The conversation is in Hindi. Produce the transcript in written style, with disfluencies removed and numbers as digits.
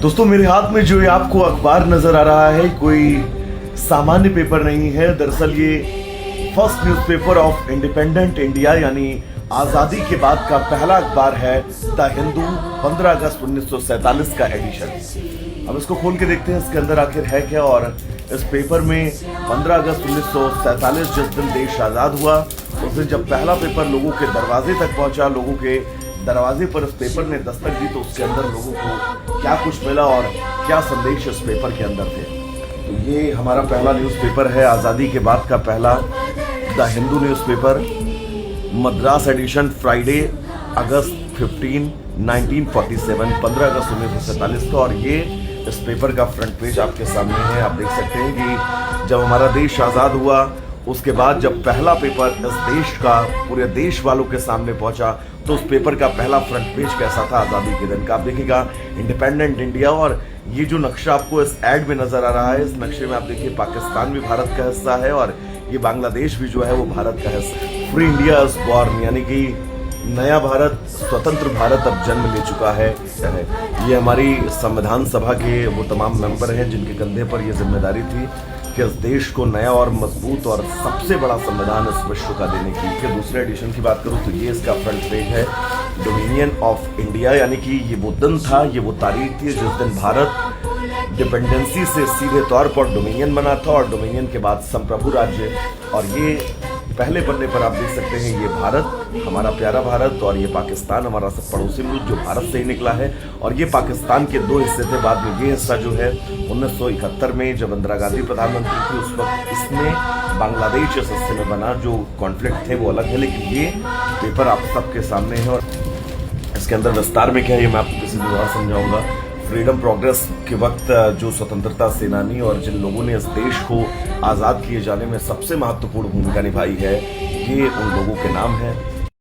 दोस्तों मेरे हाथ में जो ये आपको अखबार नजर आ रहा है कोई सामान्य पेपर नहीं है। दरअसल ये first newspaper of independent India यानी आजादी के बाद का पहला अखबार है द हिंदू 15 अगस्त 1947 का एडिशन। अब इसको खोल के देखते हैं इसके अंदर आखिर है क्या। और इस पेपर में 15 अगस्त 1947 जिस दिन देश आजाद हुआ उस दिन जब पहला पेपर लोगों के दरवाजे तक पहुंचा, लोगों के दरवाजे पर इस पेपर ने दस्तक दी तो उसके अंदर लोगों को क्या कुछ मिला और क्या संदेश इस पेपर के अंदर थे। तो ये हमारा पहला न्यूज़पेपर है, आज़ादी के बाद का पहला the Hindu newspaper, Madras edition, Friday अगस्त 15 1947 15 अगस्त 1947 का। और ये इस पेपर का फ्रंट पेज आपके सामने है। आप देख सकते हैं कि जब हमारा देश आज़ाद हुआ उसके बाद जब पहला पेपर इस देश का पूरे देश वालों के सामने पहुंचा तो उस पेपर का पहला फ्रंट पेज कैसा था आज़ादी के दिन का। आप देखिएगा इंडिपेंडेंट इंडिया, और ये जो नक्शा आपको इस एड में नजर आ रहा है, इस नक्शे में आप देखिए पाकिस्तान भी भारत का हिस्सा है और ये बांग्लादेश भी जो है वो भारत का हिस्सा। फ्री इंडिया इज बॉर्न यानी कि नया भारत, स्वतंत्र भारत अब जन्म ले चुका है। ये हमारी संविधान सभा के वो तमाम मेंबर हैं जिनके कंधे पर यह जिम्मेदारी थी कि इस देश को नया और मजबूत और सबसे बड़ा संविधान इस विश्व का देने की। फिर दूसरे एडिशन की बात करूं तो ये इसका फ्रंट पेज है, डोमिनियन ऑफ इंडिया, यानी कि ये वो दिन था, ये वो तारीख थी जिस दिन भारत डिपेंडेंसी से सीधे तौर पर डोमिनियन बना था और डोमिनियन के बाद संप्रभु राज्य। और ये पहले पन्ने पर आप देख सकते हैं ये भारत, हमारा प्यारा भारत, और ये पाकिस्तान, हमारा सब पड़ोसी मुल्क जो भारत से ही निकला है। और ये पाकिस्तान के दो हिस्से थे। बाद में ये हिस्सा जो है 1971 में जब इंदिरा गांधी प्रधानमंत्री थी उस वक्त इसमें बांग्लादेश इस हिस्से में बना। जो कॉन्फ्लिक्ट थे वो अलग है, लेकिन ये पेपर आप सबके सामने है और इसके अंदर विस्तार में क्या है ये मैं आपको किसी दिन और समझाऊंगा। फ्रीडम प्रोग्रेस के वक्त जो स्वतंत्रता सेनानी और जिन लोगों ने इस देश को आज़ाद किए जाने में सबसे महत्वपूर्ण भूमिका निभाई है, ये उन लोगों के नाम है।